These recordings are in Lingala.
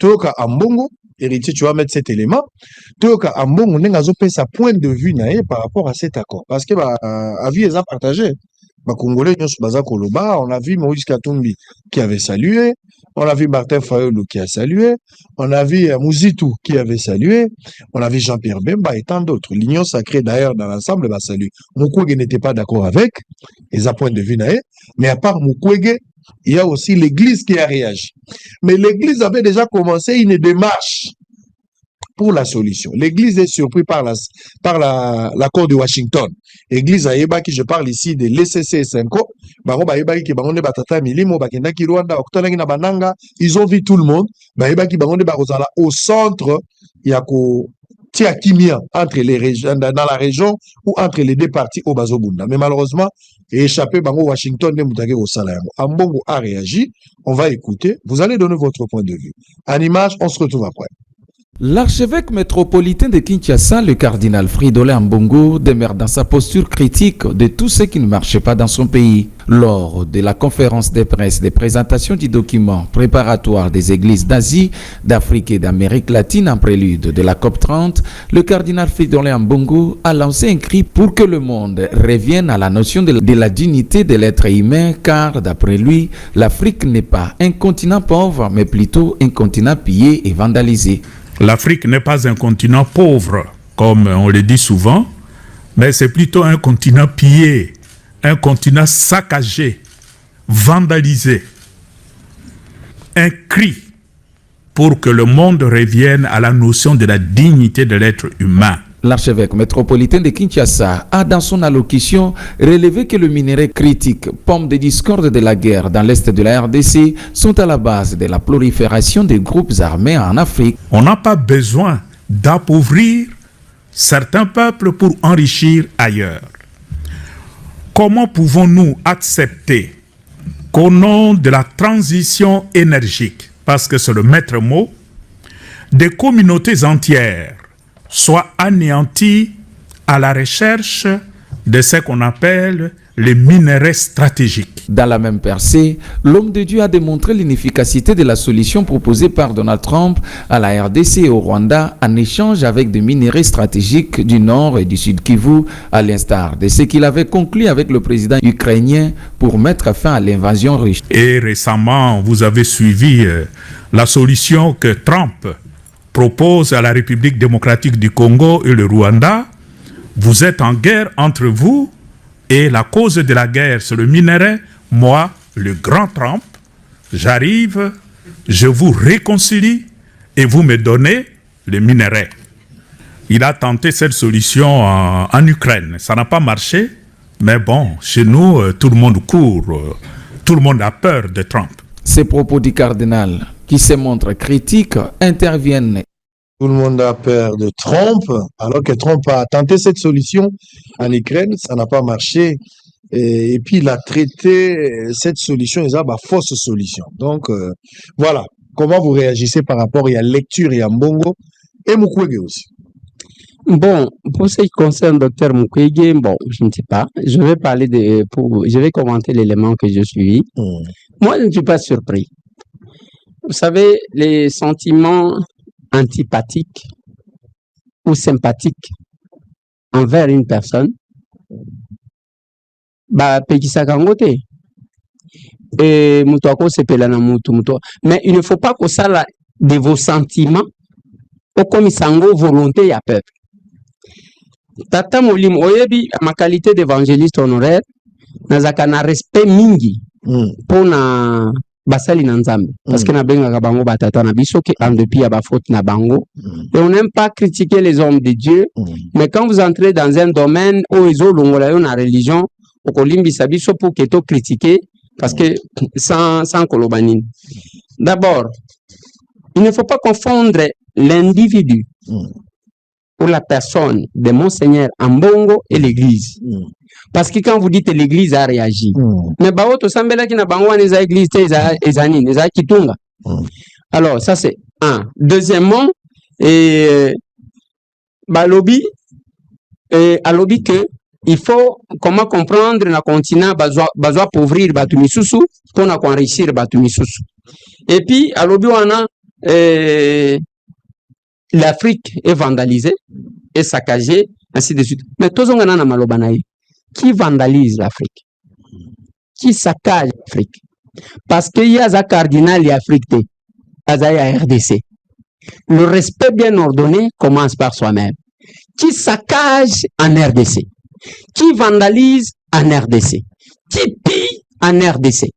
Toyoka Ambongo, héritier, tu vas mettre cet élément. Toyoka Ambongo, on a sa point de vue par rapport à cet accord. Parce que, avis est partagé. Congolais, on a vu Maurice Katumbi qui avait salué, on a vu Martin Fayulu qui a salué, on a vu Mouzitou qui avait salué, on a vu Jean-Pierre Bemba et tant d'autres. L'Union sacrée, d'ailleurs, dans l'ensemble, va saluer. Mukwege n'était pas d'accord avec, et ça point de vue, mais à part Mukwege, il y a aussi l'Église qui a réagi. Mais l'Église avait déjà commencé une démarche pour la solution. L'Église est surprise par l'accord de Washington. L'Église a yeba qui je parle ici de l'ECC5. Ils ont vu tout le monde. Au centre, il y a entre les régions, dans la région ou entre les deux parties au Bazobunda. Mais malheureusement, échappé Washington, Ambongo a réagi. On va écouter. Vous allez donner votre point de vue. En image, on se retrouve après. L'archevêque métropolitain de Kinshasa, le cardinal Fridolin Ambongo, demeure dans sa posture critique de tout ce qui ne marchait pas dans son pays. Lors de la conférence de presse de présentation du document préparatoire des églises d'Asie, d'Afrique et d'Amérique latine en prélude de la COP30, le cardinal Fridolin Ambongo a lancé un cri pour que le monde revienne à la notion de la dignité de l'être humain, car d'après lui, l'Afrique n'est pas un continent pauvre, mais plutôt un continent pillé et vandalisé. L'Afrique n'est pas un continent pauvre, comme on le dit souvent, mais c'est plutôt un continent pillé, un continent saccagé, vandalisé. Un cri pour que le monde revienne à la notion de la dignité de l'être humain. L'archevêque métropolitain de Kinshasa a dans son allocution relevé que le minerai critique, pomme de discorde de la guerre dans l'est de la RDC, sont à la base de la prolifération des groupes armés en Afrique. On n'a pas besoin d'appauvrir certains peuples pour enrichir ailleurs. Comment pouvons-nous accepter qu'au nom de la transition énergique, parce que c'est le maître mot, des communautés entières soient anéantis à la recherche de ce qu'on appelle les minerais stratégiques. Dans la même percée, l'homme de Dieu a démontré l'inefficacité de la solution proposée par Donald Trump à la RDC et au Rwanda en échange avec des minerais stratégiques du Nord et du Sud Kivu, à l'instar de ce qu'il avait conclu avec le président ukrainien pour mettre fin à l'invasion russe. Et récemment, vous avez suivi la solution que Trump propose à la République démocratique du Congo et le Rwanda. Vous êtes en guerre entre vous et la cause de la guerre, c'est le minerai. Moi, le grand Trump, j'arrive, je vous réconcilie et vous me donnez le minerai. Il a tenté cette solution en Ukraine. Ça n'a pas marché, mais bon, chez nous, tout le monde court, tout le monde a peur de Trump. Ces propos du cardinal, qui se montrent critiques, interviennent. Tout le monde a peur de Trump, alors que Trump a tenté cette solution en Ukraine, ça n'a pas marché. Et puis il a traité cette solution, ils ont une fausse solution. Donc voilà, comment vous réagissez par rapport à la lecture et à Mbongo et Mukwege aussi? Bon, pour ce qui concerne Dr Mukwege, bon, je ne sais pas. Je vais commenter l'élément que je suis. Moi, je ne suis pas surpris. Vous savez, les sentiments antipathiques ou sympathiques envers une personne, pekisaka ngo te. Et mutu akosepela na mutu. Mais il ne faut pas que ça de vos sentiments okomisa ngo volonté ya peuple. Tata Molimo oyebi ma qualité d'évangéliste honoraire nazaka na respect mingi pour na basali na nzambe parce que na benga bango batata na biso que en dépit ya ba faute na bango et on n'aime pas critiquer les hommes de Dieu mais quand vous entrez dans un domaine où ezo longola yo na religion okolimbisa biso pour que to critiquer parce que sans kolobanine. D'abord, il ne faut pas confondre l'individu ou la personne de Monseigneur Ambongo et l'église. Parce que quand vous dites l'église a réagi, mais baoto sambela ki na bango wana eza église te eza nini, eza kitunga. Alors ça c'est un. Deuxièmement, balobi alobi que il faut comment comprendre na continent bazwa pauvrir batu misusu pour na enrichir batu misusu. Et puis alobi wana l'Afrique est vandalisée et saccagée, ainsi de suite. Mais tous on a malobanaï. Qui vandalise l'Afrique? Qui saccage l'Afrique? Parce qu'il y a un cardinal et Afrique, il y a RDC. Le respect bien ordonné commence par soi-même. Qui saccage en RDC? Qui vandalise en RDC? Qui pille en RDC?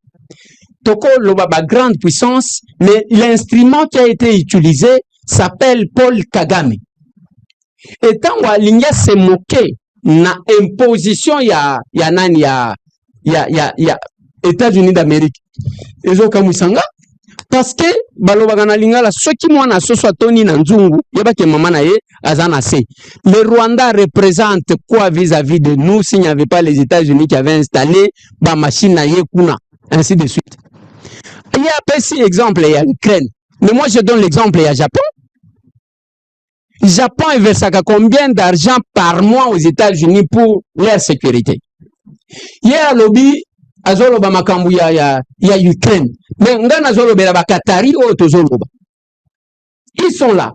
Toko Lobaba, grande puissance, mais l'instrument qui a été utilisé s'appelle Paul Kagame. Et tant que s'est moqué na imposition ya États-Unis d'Amérique. Ils ont comme sanga parce que balobagana lingala ceux qui mwana soso toni na nzungu yabake mama na ye azana se. Le Rwanda représente quoi vis-à-vis de nous s'il n'y avait pas les États-Unis qui avaient installé ba machine na ye kuna, ainsi de suite. Il y a un petit exemple, il y a l'Ukraine. Mais moi, je donne l'exemple, il y a Japon. Japon verse combien d'argent par mois aux États-Unis pour leur sécurité? Il y a un lobby, azoloba makambu ya Ukraine. Mais ngana azoloba ba Qatari ou tozoloba. Ils sont là.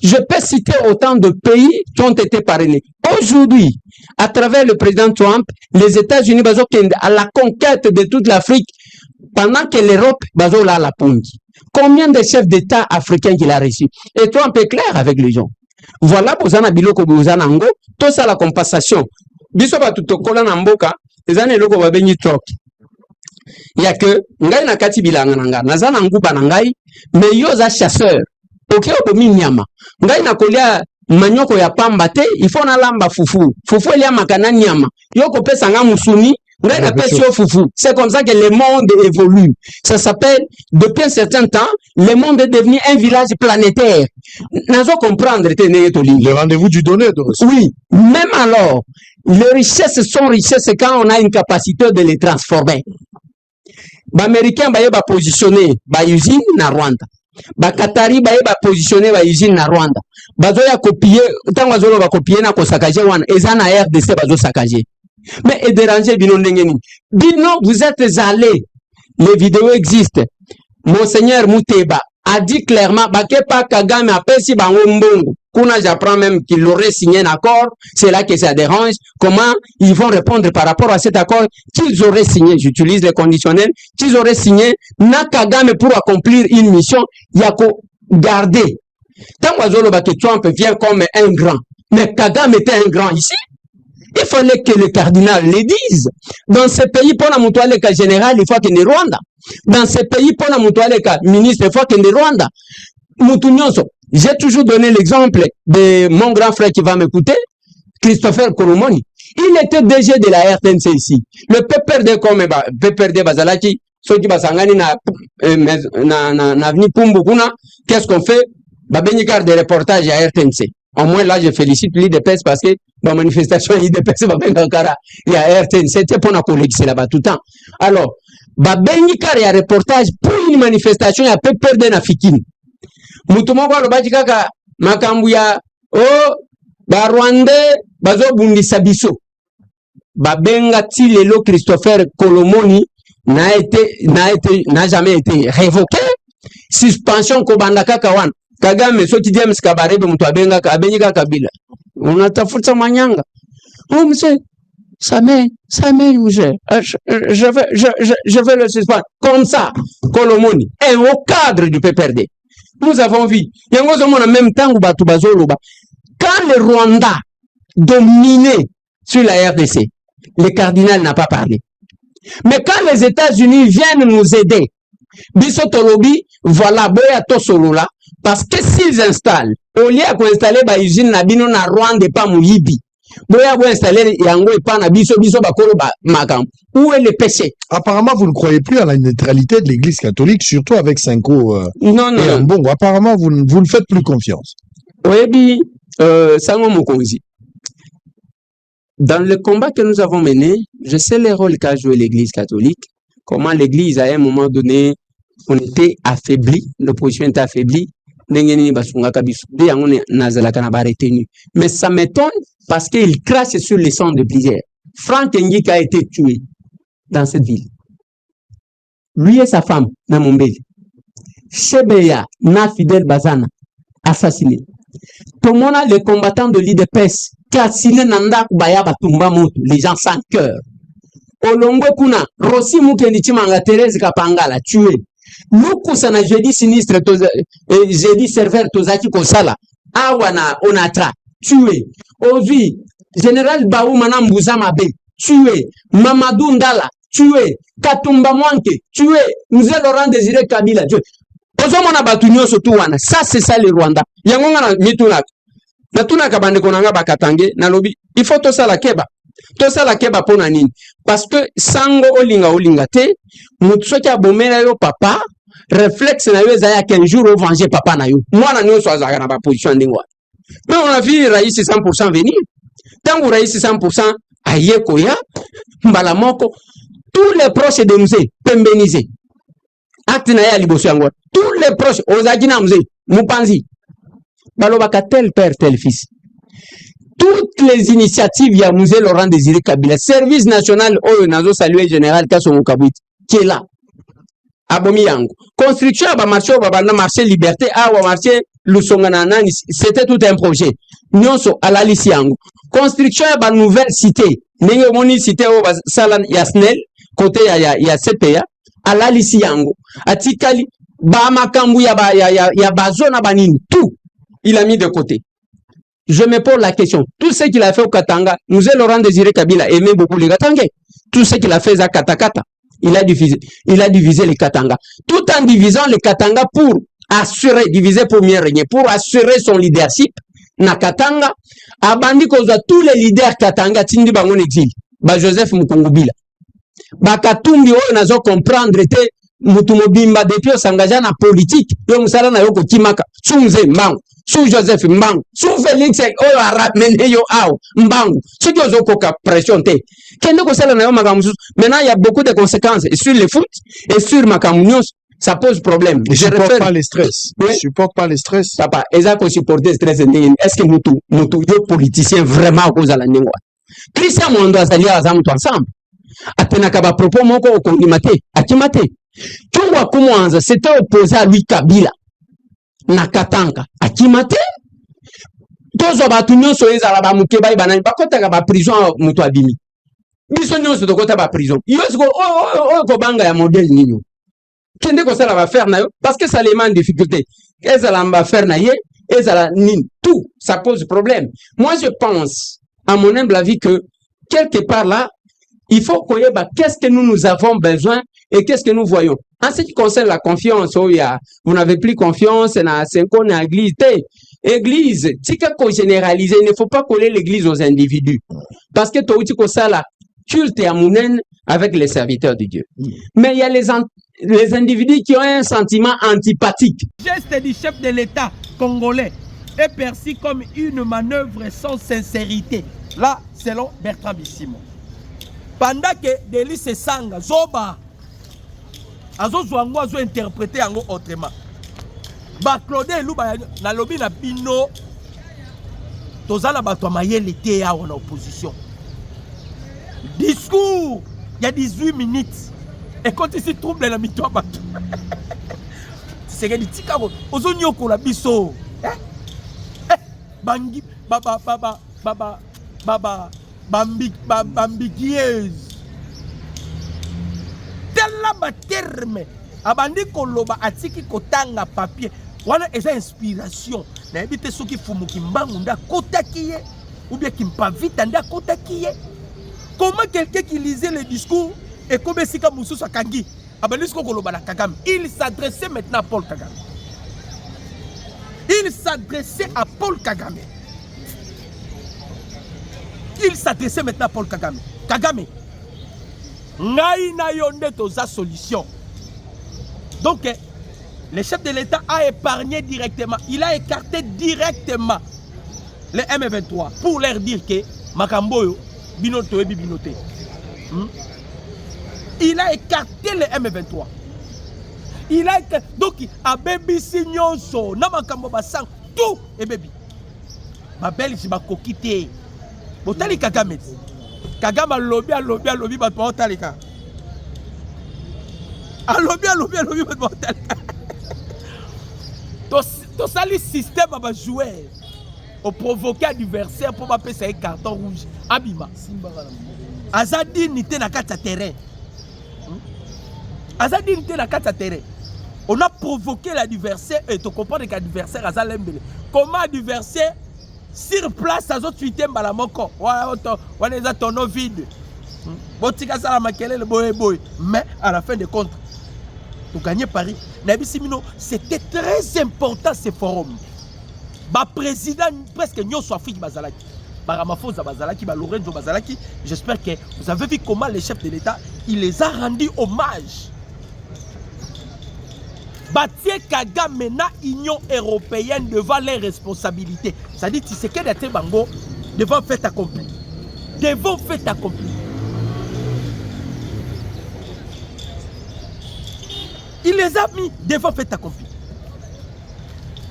Je peux citer autant de pays qui ont été parrainés. Aujourd'hui, à travers le président Trump, les États-Unis sont à la conquête de toute l'Afrique pendant que l'Europe est à la ponte. Combien de chefs d'État africains qu'il a reçus? Et Trump est clair avec les gens. Voilà pour ça, biloko bozana ngo, tout ça la compensation. Biso ba tutokola na mboka, ezana eloko ba benyi truck. Il y a que ngai na kati bilanga nanga, nazana nguba na ngai, mais yo za chasseur. Ok, okomi nyama. Ngai na kolia manyoko ya pamba te, il faut na lamba fufu. Fufu elia makana nyama. Yo ko pesa nga musuni, ngai na pesa yo fufu. C'est comme ça que le monde évolue. Ça s'appelle, depuis un certain temps, le monde est devenu un village planétaire. Nazo comprendre le rendez-vous du donneur. Oui, même alors, les richesses sont richesses quand on a une capacité de les transformer. Les Américains ba positionner ba usine na Rwanda. Ba Qatari ba positionner ba usine na Rwanda. Bazo ya copier, tant bazolo ba copier na ko saccager wana, ezana RDC bazo saccager. Mais et déranger bino ndengeni. Bino, vous êtes allés. Les vidéos existent. Monseigneur Mouteba a dit clairement, Bakepa Kagame a pesi bango mbongo. Kuna j'apprends même qu'il aurait signé un accord. C'est là que ça dérange. Comment ils vont répondre par rapport à cet accord qu'ils auraient signé? J'utilise les conditionnels. Qu'ils auraient signé na Kagame pour accomplir une mission. Yako garder. Tant que Trump vient comme un grand. Mais Kagame était un grand ici. Il fallait que le cardinal le dise. Dans ce pays, pour la montouale général, il faut qu'il y ait Rwanda. Dans ce pays, pour la montouale ministre, il faut qu'il y ait Rwanda. J'ai toujours donné l'exemple de mon grand frère qui va m'écouter, Christopher Kolomoni. Il était DG de la RTNC ici. Le PPRD comme PPRD Bazalaki, ceux qui basangani na avenue Pumbukuna, qu'est-ce qu'on fait? Babenikar des reportages à RTNC. Au moins là, je félicite l'IDPS parce que la manifestation l'IDPS va bien encore il y a RTNC, c'était pour la collègue, c'est là-bas tout le temps. Alors, Babenikar y a reportage pour une manifestation, il y a peu perdre na fikini. Mutumoko alobaji kaka makambu ya ba Rwandais bazo bundisa biso. Babenga ti lelo Christopher Kolomoni n'a jamais été révoqué. Suspension kobanda kaka wana. Kagame soti James Kabarebe mtu abenga abenyika Kabila. Unatafuta manyanga. Oh monsieur, ça m'aide monsieur. Je vais le suspendre. Comme ça, Kolomoni est au cadre du PPRD. Nous avons vu. Yango zomo en même temps batu bazoloba. Quand le Rwanda dominait sur la RDC, le cardinal n'a pas parlé. Mais quand les États-Unis viennent nous aider, Bisotolobi, voilà, boya to solo là, parce que s'ils installent, au lieu d'installer ba usine na bino na Rwanda et pas Mouyibi, boya bo installer yango et pas na biso bakolo ba makam. Où est le péché? Apparemment, vous ne croyez plus à la neutralité de l'Église catholique, surtout avec Cinco non. Bon, apparemment, vous ne faites plus confiance. Oui, Sango Mokonzi. Dans le combat que nous avons mené, je sais le rôle qu'a joué l'Église catholique, comment l'Église, à un moment donné, on était affaibli, l'opposition était affaiblie, mais ça m'étonne parce qu'il crache sur les sangs de plusieurs. Franck Ngika a été tué dans cette ville. Lui et sa femme, dans Mombele. Chebeya, na Fidel Bazana, assassiné. Tomona, les combattants de l'IDPS, Kassine Nanda Kubaya Batumba Moto, les gens sans cœur. Olongo Kuna, Rossi Mukenichimanga, Thérèse Kapangala, tué. Lukusana, jeudi sinistre, jeudi serveur, Tozaki Kosala, Awana, Onatra, tué. Ovi, Général Baou Manam Bouzamabe, tué. Mamadou Ndala, tué. Katumba Mwanke, tué. Nous Laurent Désiré Kabila, tué. Ça, c'est ça le Rwanda. Yangona mituna. Natuna kabande konanga bakatange na lobi. Il faut to ça la keba. To ça la keba pona nini. Parce que sango olinga te, mutsoki abomela yo papa, réflexe na yo ezaya qu'un jour au venger papa na yo. Moi na nyo soazaka na ba position ndingwa. Mais on a vu Raïs 100% venir. Tant que Raïs 100% aye koya, mbala moko, tous les proches de nous pembenisés. Acte na ya liboso yango. Tous les proches, Ozagina Mze, Mupanzi, Balobaka tel père, tel fils. Toutes les initiatives, il y a Mouze Laurent Désiré Kabila, service national, Nazo Salué Général Kassongo Kabouit, qui est là. Abomi Yango. Construction, marché, marché Liberté, marché Lusonganana, c'était tout un projet. Nyonso, à la Lissi Yango. Construction, nouvelle cité. Nengo Moni cité, Salan Yasnel, côté ya CPA, à la Lissi Yango. Atikali, Bamakambu ya bazona banini, tout, il a mis de côté. Je me pose la question, tout ce qu'il a fait au Katanga, nous Laurent Désiré Kabila aimait beaucoup les Katangais. Tout ce qu'il a fait à Katakata, il a divisé les Katanga. Tout en divisant les Katanga pour assurer, diviser pour mieux régner, pour assurer son leadership, na Katanga, abandi koza tous les leaders Katanga, tindi bangon exil, ba Joseph Mukongubila. Ba Katumbi oyo nazo comprendre te, Mutumobimba depuis s'engager na politique yo musala na yoko kimaka sunze mbangu su Joseph mbangu su Félix oyo aramené yo ao mbangu ce qui ozo koka pression te kende ko sala na yo magamusu. Maintenant il y a beaucoup de conséquences et sur le foot et sur makamunios ça pose problème. Je supporte pas le stress. Je supporte pas le stress. Papa ezako supporter stress ndenge est-ce que mutu yo politicien vraiment cause à la ndengwa Christian Mondo azali azamu ensemble atena kaba propos moko okongimate akimate. Chungwa Kumuanza s'était opposé à lui Kabila. Nakatanga. Akimate. Tozo batunyo soeza la ba mukeba ibanani. Bakota ka ba prison mutu abimi. Biso nyo so dokota ba prison. Yosko ko banga ya modèle ninyo. Kende ko sala ba faire na yo parce que ça les met en difficulté. Qu'est-ce la va faire na ye et ça la nin tout ça pose problème. Moi je pense à mon humble avis que quelque part là il faut qu'on y ait qu'est-ce que nous avons besoin et qu'est-ce que nous voyons. En ce qui concerne la confiance, vous n'avez plus confiance dans l'église. Église, si qu'on généralise, il ne faut pas coller l'église aux individus. Parce que tu as ça là, culte et amounen avec les serviteurs de Dieu. Mais il y a les individus qui ont un sentiment antipathique. Le geste du chef de l'État congolais est perçu comme une manœuvre sans sincérité. Là, selon Bertrand Bissimo. Pendant que Délice Sanga, Zoba, Azo Zouango a interprété autrement. Ba Claude Louba, na lobi na bino, Tozala Batomaye l'été en opposition. Discours, il y a 18 minutes. Et quand il se trouble dans la mitoa bato. C'est que dit Tikaro, Ozonyo Kola Bisso. Bangi, Bambigueuse. Tel la terme. Abandi Koloba atiki kotanga papier. Voilà esa inspiration. Na ebite soki fumuki mbangu nda kotakiye ou bien kimpa vite nda kotakiye. Comment quelqu'un qui lisait le discours et comme Sika Moussou Sakangi, Abandi Koloba na Kagame, il s'adressait maintenant à Paul Kagame. Il s'adressait à Paul Kagame. Il s'adressait maintenant à Paul Kagame. Kagame, Naïna Yonde Toza solution. Donc, le chef de l'État a épargné directement, il a écarté directement les M23 pour leur dire que Makamboyo, Binoto et Bibinote. Il a écarté les M23. Il a écarté. Donc, à Baby Signonso, Namakambo Bassang, tout et Baby. Ma belle, je vais quitter. Botali Kagame. Kagame a lobby, Batalika. A lobby, Batalika. Tout ça, le système va jouer. Au provoquer adversaire pour m'appeler ça un carton rouge. Abima. Azadi n'était na kata terrain. Azadi n'était na kata terrain. On a provoqué l'adversaire et tu comprends que l'adversaire a zalembele. Comment adversaire sur place à autres tuitem balamoko. On est à ton vide. Botika sala makele le boy. Mais à la fin de compte, pour gagner Paris, Nabi Simino, c'était très important ce forum. Ba président presque Nyonso Afrique Bazalaki. Baramafosa Bazalaki, Lorenzo Bazalaki. J'espère que vous avez vu comment les chefs de l'État, il les a rendus hommage. Batie Kagame mena Union européenne devant les responsabilités. Ça dit Tshisekedi Ate Bango devant fait accompli. Devant fait accompli. Il les a mis devant fait accompli.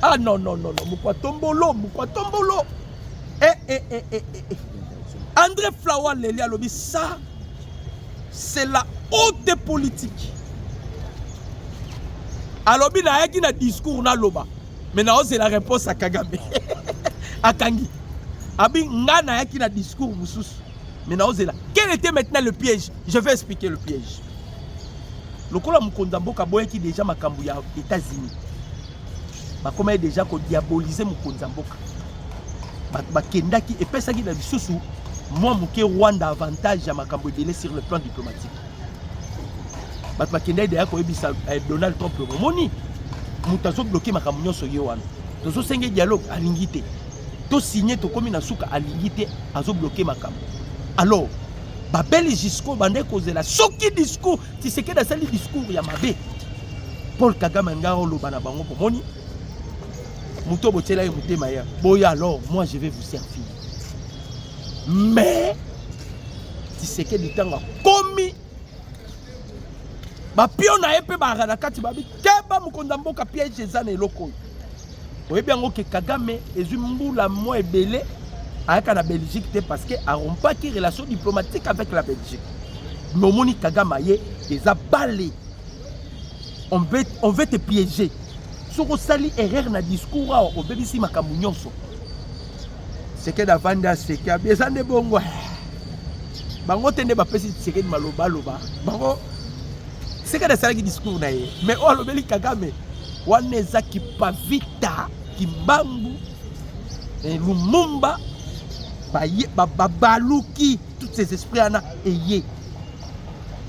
Ah non, Moukwa Tombolo. André Flower Leli a lobby, ça, c'est la haute politique. Alors, il y a un discours na loba. Maintenant, c'est la réponse à Kagame. À Kangi. Abi ngana yaki na discours moussous. Maintenant, c'est là. Quel était maintenant le piège? Je vais expliquer le piège. Le Kola Mukondambo Kaboye qui déjà makambu ya États-Unis. Comment est déjà qu'on diabolise Mukondamboka. Kenda qui et pesa qui na bisusu. Moi muke Rwanda avantage à makambu belé sur le plan diplomatique. Kenda déjà ko ebisa Donald Trump le moni. Mutazo bloquer makambu nyonso yewana. Tozo senge dialogue alingité. To signer to komi na suka alingité azo bloquer makambu. Alors babeli jusqu'au bande cause la soki discours tu sais que dans ce discours ya mabe Paul Kagame ngaro lo bana bango pomoni muto botela e mutema ya boya. Alors moi je vais vous servir, mais tu sais que du temps komi ba piona epe ba rana kati babi keba mukondambo ka piège ezana eloko oye bien ngo ke Kagame ezumbula mo ebele avec la Belgique, parce qu'elle n'a pas de relation diplomatique avec la Belgique. Mais Moni Kagame, ils ont balé. On veut te piéger. Si on sali erreur dans le discours, on veut ici ma camounionso. C'est que la vanda, c'est qu'il y a besoin de bongo. Bango tende ba pesi c'est que maloba loba. Bango c'est que la sali discours na ye. Mais on le Kagame, on est qui pas vita, qui bambu, et Lumumba. Babaluki, tous ces esprits en a ayé.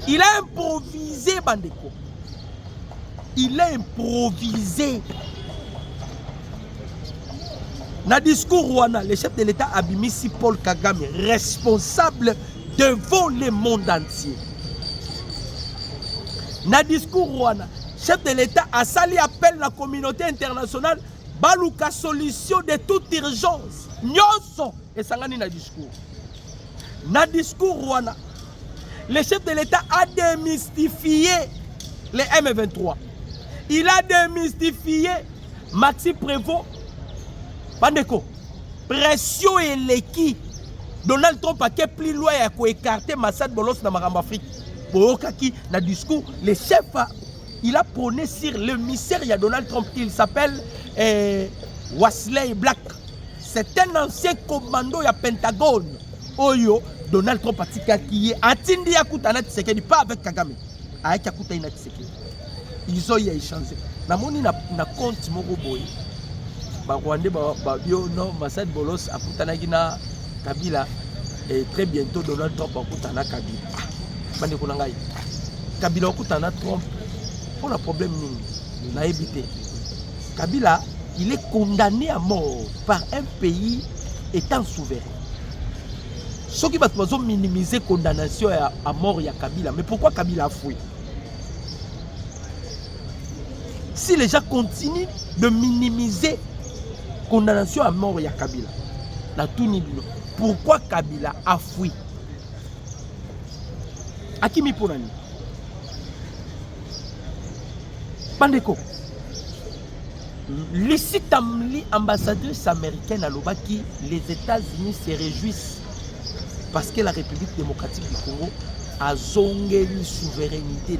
Il a improvisé, Bandeko. Il a improvisé. Dans le discours Rwanda, le chef de l'État a mis Paul Kagame responsable devant le monde entier. Dans le discours Rwanda, le chef de l'État a sali appel à la communauté internationale baluka solution de toute urgence. Nyonso et sangani na discours. Na discours Rwanda, le chef de l'État a démystifié les M23. Il a démystifié Maxime Prévost. Bandeko, pression et l'équipe. Donald Trump a plus loin à écarter Massad Bolos dans Maram Afrique. Pour qui na discours, le chef il a prôné sur le mystère de Donald Trump. Il s'appelle Wesley Black. C'est un ancien commando du Pentagone. Oyo, Donald Trump a dit Atindi Yakutana Tshisekedi, pas avec Kagame. Avec Yakutana Tshisekedi. Ils ont échangé. Namoni na compte moko boy. Ba Rwanda ba bio no Massad Bolos akutana gina Kabila et très bientôt Donald Trump akutana Kabila. Bande ko ngai. Kabila akutana Trump. Pour le problème nous n'a évité. Kabila, il est condamné à mort par un pays étant souverain. Ce qui va minimiser la condamnation à mort, il y a Kabila. Mais pourquoi Kabila a fui? Si les gens continuent de minimiser la condamnation à mort, il y a Kabila. Pourquoi Kabila a fui? Akimi Ponani. Bandeko. Lucie Tamli, ambassadrice américaine à Lobaki, les États-Unis se réjouissent parce que la République démocratique du Congo a zongé une souveraineté.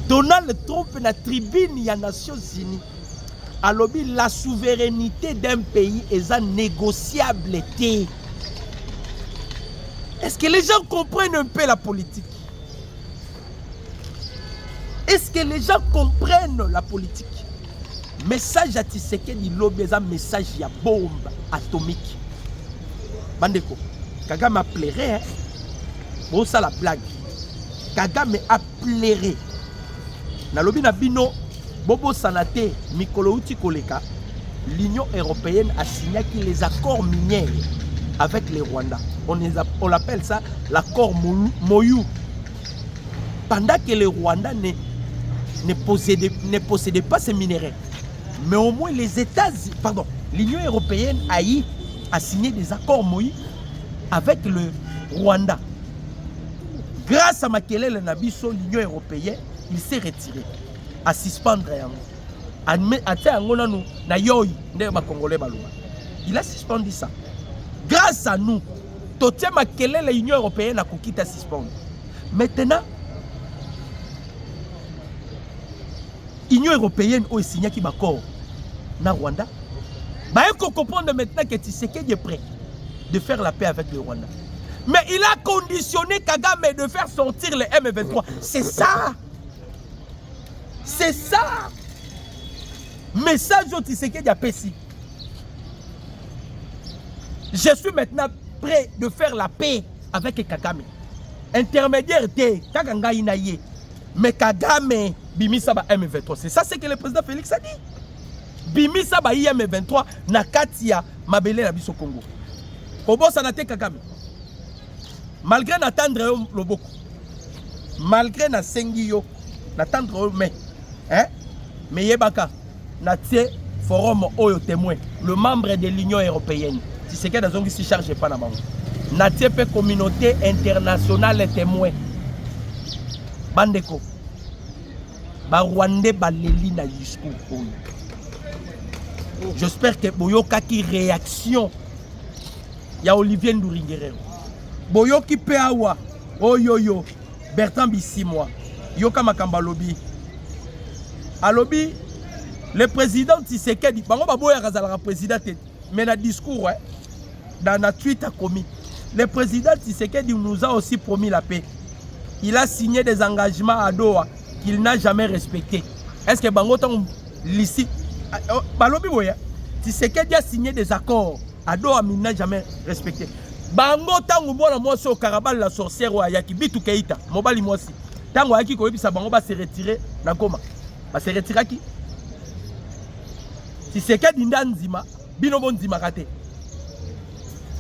Donald Trump na tribune des Nations Unies alobi la souveraineté d'un pays est négociable. Est-ce que les gens comprennent un peu la politique? Est-ce que les gens comprennent la politique? Message à Tshisekedi lobi eza message ya bombe atomique. Bandeko, Kagame a pleuré, hein? Bon, ça la blague. Kagame a pleuré. Nalobi na bino, Bobo Sanate, Mikolo Uti Koleka, l'Union européenne a signé les accords miniers avec les Rwandais. On appelle ça l'accord Moyou. Pendant que les Rwandais ne possédaient pas ces minéraux. Mais au moins les États-Unis, pardon, l'Union européenne a signé des accords Moyou avec le Rwanda. Grâce à Makelele Nabiso, l'Union européenne, il s'est retiré. À suspendre. Il a suspendu ça. Grâce à nous, l'Union européenne a quitté à suspendre. Maintenant, l'Union européenne a signé un accord na Rwanda. Il faut comprendre maintenant que Tshisekedi est prêt de faire la paix avec le Rwanda. Mais il a conditionné Kagame de faire sortir les M23. C'est ça. C'est ça. Message au Tshisekedi a Pessi. Je suis maintenant prêt de faire la paix avec Kagame. Intermédiaire de Kaganga Inaye. Mais Kagame, Bimisa ba M23. C'est ça ce que le président Félix a dit. Bimisa ba M23 na Katia Mabele na biso Congo. Obo sanate Kagame. Malgré n'attendre le beaucoup. Malgré na sengiyo n'attendre mais hein? Mais yebaka natie forum oyo témoin le membre de l'Union européenne. Si c'est que dans un qui charge pas na bango. Natie pe communauté internationale témoin. Bandeko. Ba Rwandais baleli na discours oyo. J'espère que boyoka ki réaction ya Olivier Nduringere. Boyoki pe awa oyoyo Bertrand Bisimwa yoka makamba lobi alobi le président Tshisekedi bango baboya kazala président mais na discours ouais, dans la tweet a commis le président Tshisekedi nous a aussi promis la paix. Il a signé des engagements à Doha qu'il n'a jamais respectés. Est-ce que bango tang l'ici balobi boya Tshisekedi a signé des accords à Doha mais il n'a jamais respecté. Bango tangu mwana mwasi au Karabal la sorcière wa yaki bitu keita mobali mwasi tangu yaki ko yebisa bango ba se retirer na Goma ba se retirer ki Tshisekedi ndanzima bino bonzima kate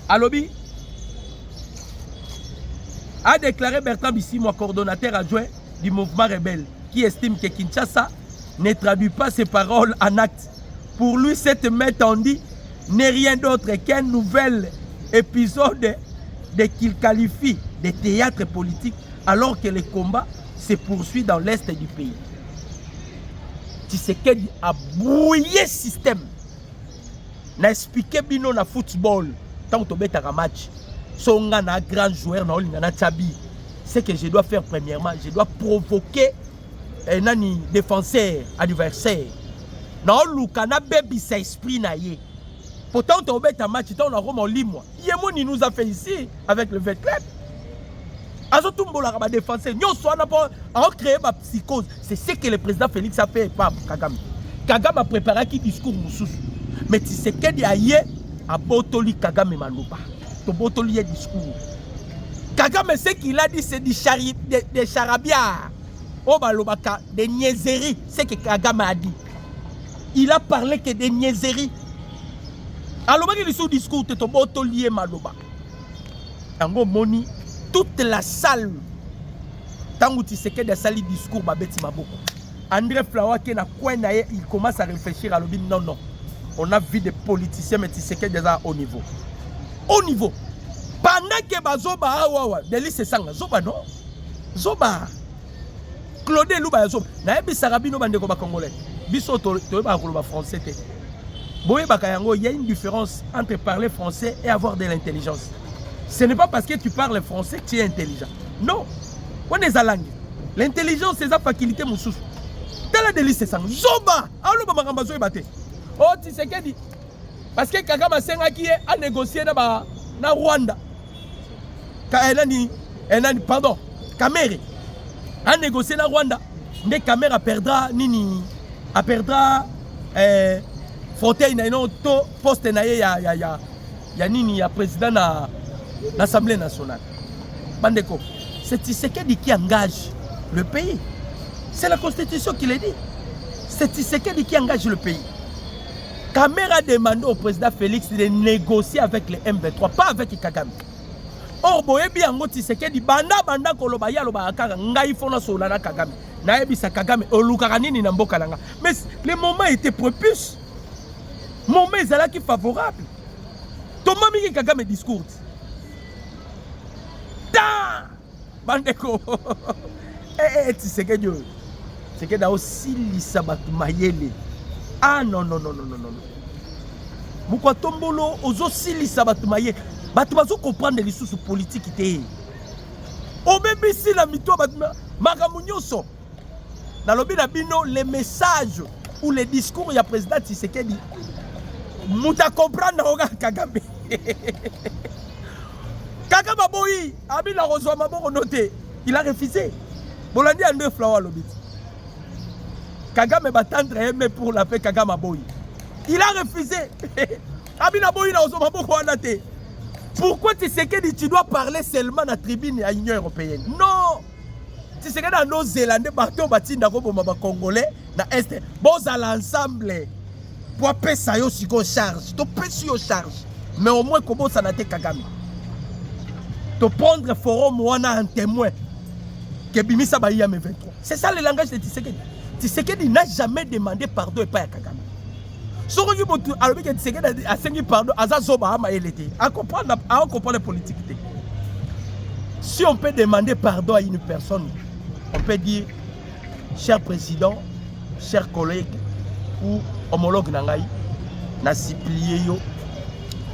alobi a déclaré Bertrand Bisimwa coordonnateur adjoint du mouvement rebelle qui estime que Kinshasa ne traduit pas ses paroles en actes. Pour lui cette main tendue n'est rien d'autre qu'un nouvel épisode qu'il qualifie de théâtre politique alors que le combat se poursuit dans l'est du pays. Tshisekedi a brouillé le système. N'a expliqué bino na football tant que tu as match. Son un grand joueur na Tchabi. C'est que je dois faire premièrement, je dois provoquer un défenseur adversaire. Non, Lukana baby sa esprit na ye. Pourtant, on a un match, on a Romain Limois. Yemoni nous a fait ici avec le V-Club. Azotumbo la défenseur. Nous avons créé ma psychose. C'est ce que le président Félix a fait par Kagame. Kagame a préparé qui discours moussous. Mais tu sais qu'il y a hier à Botoli Kagame Malouba. To Botoli est discours. Kagame, ce qu'il a dit, c'est des charabias. Oh, Balobaka, des niaiseries. C'est ce que Kagame a dit. Il a parlé que des niaiseries. Alors, il y a discours de Botoli et Maloba. Tango Moni, toute la salle. Tango tu sais que des salles discours, Babeti Maboko. André Flower, qui na coin, il commence à réfléchir à l'objet. Non, non. On a vu des politiciens, mais tu sais que déjà au niveau. Au niveau. Pendant que Bazoba, Delis et Sanga, Zoba non. Zoba. Claude Louba Zoba. Naebi Sarabino Bandeko Congolais. Biso Toba français. Il y a une différence entre parler français et avoir de l'intelligence. Ce n'est pas parce que tu parles français que tu es intelligent. Non. On est à langue. L'intelligence, c'est sa faculté, mon sous. Dans la délice, c'est ça. Zoba. Oh, Tshisekedi. Parce que Kagame a négocié na Rwanda. Pardon, Kamere a négocié na Rwanda. Mais Kamere perdra fauteuil na to poste na ya nini ya président na l'Assemblée nationale. Bandeko, c'est Tshisekedi qui engage le pays. C'est la Constitution qui le dit. C'est Tshisekedi qui engage le pays. Kamere a demandé au président Félix de négocier avec les M23, pas avec Kagame. Or, boyebi yango Tshisekedi banda koloba ya loba akanga ngai fona solana Kagame. Na ebisa Kagame olukaka nini na mboka nanga. Mais le moment était propice. Moment ezalaki favorable. Thomas Miki Kagame discours. Ta bandeko. Tshisekedi. Tshisekedi aussi lisabatu mayele. Ah non. Mukwa tombolo ozo silisa batu mayele. Batu bazo comprendre les sous politique té. Obebisi la mito batu makamunyoso. Dans le na bino les messages ou les discours ya président Tshisekedi. Muta comprendre oga Kagame. Kagame boyi, abi la rozwa maboko noté. Il a refusé. Bolandi en deux flower lobit. Kagame va tendre aimé pour la paix Kagame boyi. Il a refusé. Abi na boyi na rozwa maboko noté. Pourquoi Tshisekedi tu dois parler seulement dans la tribune à l'Union européenne? Non. Tshisekedi dans nos Zélandais bateau batinda ko bomba congolais na est. Bon à l'ensemble. Pour appeler ça yo siko charge. To pesi yo charge. Mais au moins comment ça n'a été Kagame. To prendre forum wana en témoin. Que bimisa ba IAM 23. C'est ça le langage de Tshisekedi. Tshisekedi n'a jamais demandé pardon et pas à Kagame. Soki motu alobi que Tshisekedi a sengi pardon azazoba ama elete. À comprendre la politique. Si on peut demander pardon à une personne, on peut dire cher président, cher collègue ou homologue nangai na supplier yo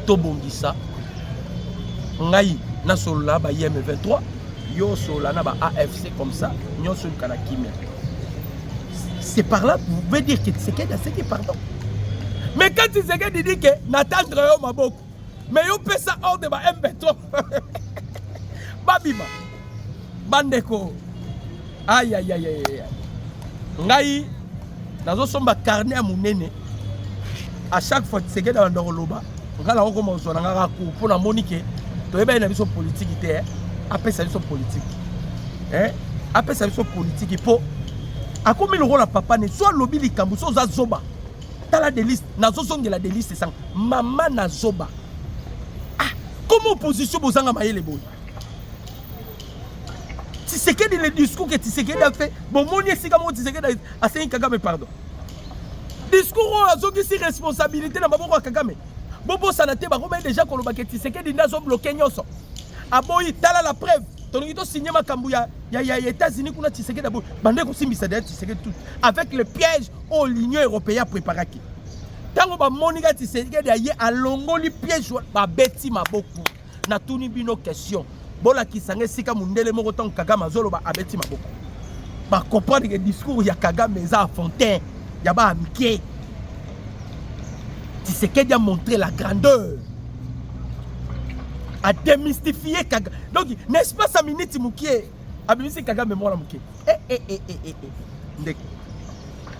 to bongisa ngai na solola ba IAM 23 yo solola na ba AFC comme ça nyonso kana kimia. C'est par là vous pouvez dire que Tshisekedi a sengi pardon. Mais quand Tshisekedi dit que n'attendre yo maboko, mais yo peut ça hors de ba M23. Babima. Bandeko. Aïe. Ngai nazo somba carnet à munene. À chaque fois Tshisekedi dans ndoloba, ngala ko mozo na ngaka ko pona monique. To eba na biso politique té. Après ça biso politique. Après ça biso politique pour akomi le rôle à papa ne soit lobby likambu so za zoba. Dans la délice, nazo zongi la délice sang. Maman nazoba. Ah, comment opposition bozanga mayele boy. Tshisekedi le discours que Tshisekedi a fait, bon moni sika mo Tshisekedi a sengi Kagame pardon. Discours a zongi si responsabilité na maboko Kagame. Bobo sanate ba ko déjà koloba que Tshisekedi nazo bloquer nyoso. Aboyi tala la preuve. Tonito signé makambu ya États-Unis kuna Tshisekedi abo bande ko simbisa derrière Tshisekedi tout avec le piège au l'Union européenne préparé. Tango ba monika Tshisekedi aye alongoli piège ba beti maboko. Na tuni bino question. Bola kisanga sika mundele moko tant Kagame azolo ba abeti maboko. Ba comprendre que discours ya Kagame za fontaine, ya ba amitié. Tshisekedi a montré la grandeur. A démystifier Kagame. Donc, n'est-ce pas sa minute moukié? Abimisi Kagame moi la moukié.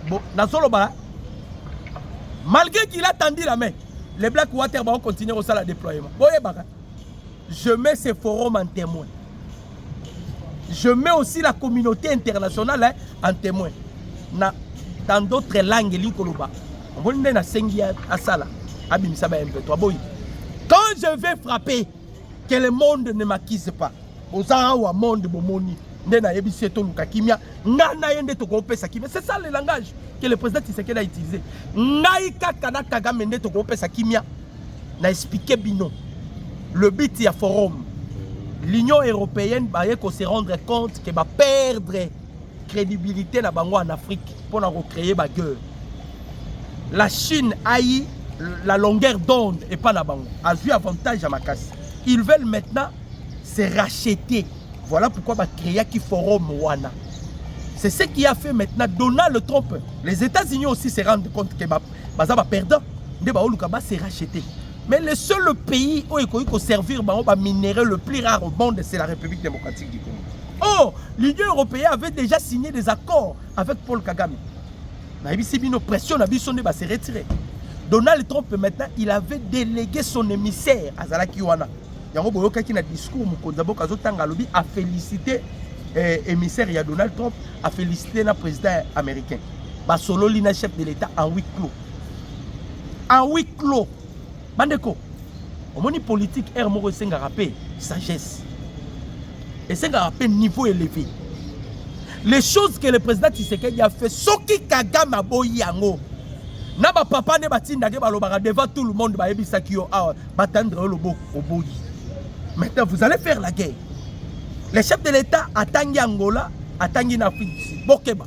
Bon, Nazoloba, malgré qu'il a tendu la main, les Blackwater vont continuer au salle de déploiement. Je mets ces forums en témoin. Je mets aussi la communauté internationale en témoin. Dans d'autres langues, quand je vais frapper, que le monde ne m'acquise pas. C'est ça le langage que le président Tshisekedi a utilisé. N'a expliqué bino. Le but est forum. L'Union européenne va se rendre compte qu'elle va perdre crédibilité en Afrique pour recréer la guerre. La Chine a eu la longueur d'onde et pas la banque. A vu avantage à ma casse. Ils veulent maintenant se racheter. Voilà pourquoi va créer qui forum Wana. C'est ce qui a fait maintenant Donald Trump. Les États-Unis aussi se rendent compte que baza ba perdant nde ba oluka ba se racheter. Mais le seul pays où il faut servir ba minerai le plus rare au monde, c'est la République démocratique du Congo. Oh, l'Union européenne avait déjà signé des accords avec Paul Kagame. Na bisi bino pression na biso ne ba se retirer. Donald Trump maintenant, il avait délégué son émissaire à Zalaki Wana. Yango boyoka ki na discours mukonza boka zotanga lobi a félicité émissaire ya Donald Trump, a félicité le président américain. Ba solo lina chef de l'État en huis clos. En huis clos. Bandeko, au moni politique, air moro senga rappé sagesse. Et senga rappé niveau élevé. Les choses que le président Tshisekedi a fait, soki Kagame a boyi yango. Na ba papa ne batinda ke balobara devant tout le monde ba yebisa ki yo a batendre le bo oboyi. Maintenant vous allez faire la guerre. Les chefs de l'État attendent Angola, attendent en Afrique du Sud. Bokeba.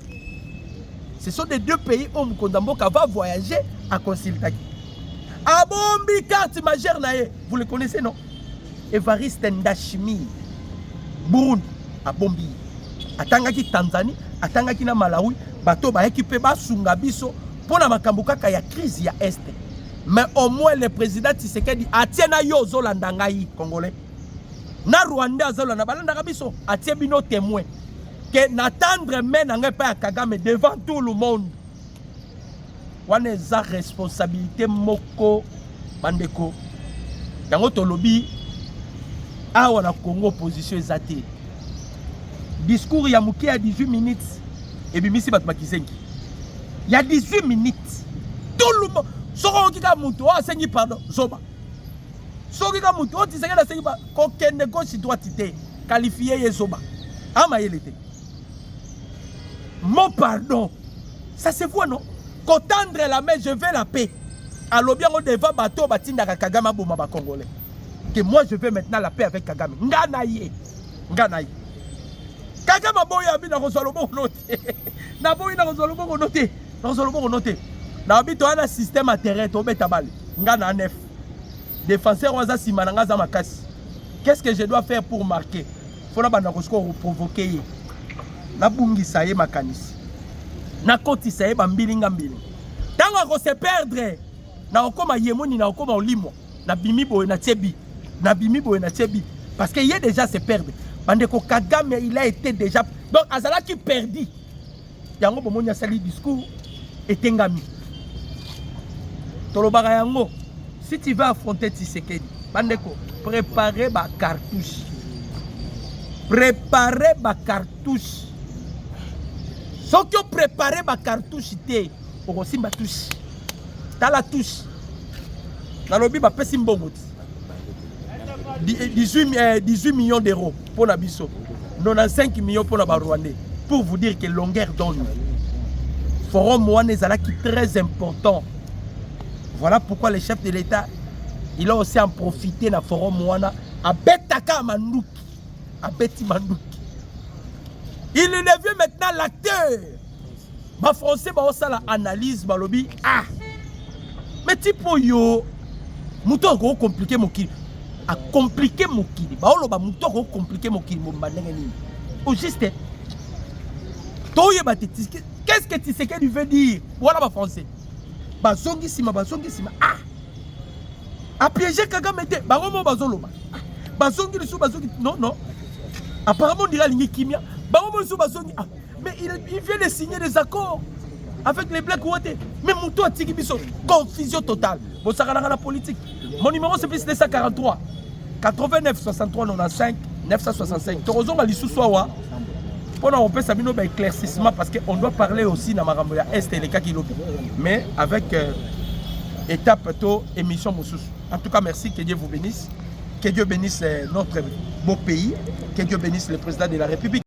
Ce sont les deux pays où Mukondamboka va voyager à consulter. Abombi carte majeure nae, vous le connaissez non? Evariste Ndashimi, Burundi, Abombi. Atangaki Tanzanie, atangaki na Malawi, bato ba équipé ba sunga biso pour na makambo kaka ya crise ya est. Mais au moins le président Tshisekedi atiena yo zolanda ngai congolais. Na Rwanda zolanda balanda biso atie bino témoin que n'attendre mais na ngai pa Kagame devant tout le monde. Wana eza responsabilité moko bandeko yango tolobi awa na Congo opposition ezate discours ya muke ya 18 minutes et bimisi bat makizengi il y a 18 minutes tout le monde soko kika muto asengi pardon zoba soko kika muto otisenge na sengi ba kokende gauche droite te qualifier yezoba ama yelete mon pardon ça se voit non. Qu'attendre la main, je veux la paix. Alors bien, on devant bateau, batinda Kagame Boma Congolais. Que moi, je veux maintenant la paix avec Kagame. Nganaye. Nganaye. Kagame Boya bi na Rosolobo noté. Na boyi na Rosolobo noté. Rosolobo noté. Na bi to ana système à terrain to beta bal. Ngana neuf. Défenseur waza simananga za makasi. Qu'est-ce que je dois faire pour marquer? Faut na bana ko provoquer. Na bungi saye makanisi. Na koti saye bambilinga mbili. Tango ako se perdre na okoma yemoni na okoma olimo na bimi boye na tsebi. Na bimi boye na tsebi parce que il est déjà se perdre. Bandeko Kagame il a été déjà donc azala qui perdu. Yango bomoni asali discours etengami. Tolobara yango si tu vas affronter Tshisekedi bandeko préparez ba cartouche. Préparez ba cartouche. Ceux qui ont préparé ma cartouche, ils ont aussi ma touche. Dans la touche, dans le lobby, je vais 18 millions d'euros pour la Bisso. 95 millions pour la Rwandais. Pour vous dire que longueur donne. Le forum Mouane est très important. Voilà pourquoi les chefs de l'État, ils ont aussi en profité dans le forum Mouane à Betaka Manouki. À Beti Manouki. Il devient maintenant l'acteur. Les Français ont l'analyse, balobi. Ah! Mais tipo yo, mouton ko compliqué mon kili. A compliqué mon kili. Baoloba mouton ko compliqué mon kili. Au juste. Qu'est-ce que tu sais qu'il veut dire? Voilà ma français. Bazongi sima. Ah! A piéger Kagame te. Baromo bazoloba. Bazongi le sou bazongi. Non. Apparemment on dirait l'ingé kimia. Mais il vient de signer des accords avec les Black Water. Mais Moutou a tigé confusion totale. Bon, ça la politique. Mon numéro c'est plus 243 89 63 95 965. Torozon a l'issue soit on peut savoir un éclaircissement parce qu'on doit parler aussi dans Maramboya Est et les cas qui l'ont. Mais avec étape plutôt émission Moussous. En tout cas, merci, que Dieu vous bénisse. Que Dieu bénisse notre beau pays. Que Dieu bénisse le président de la République.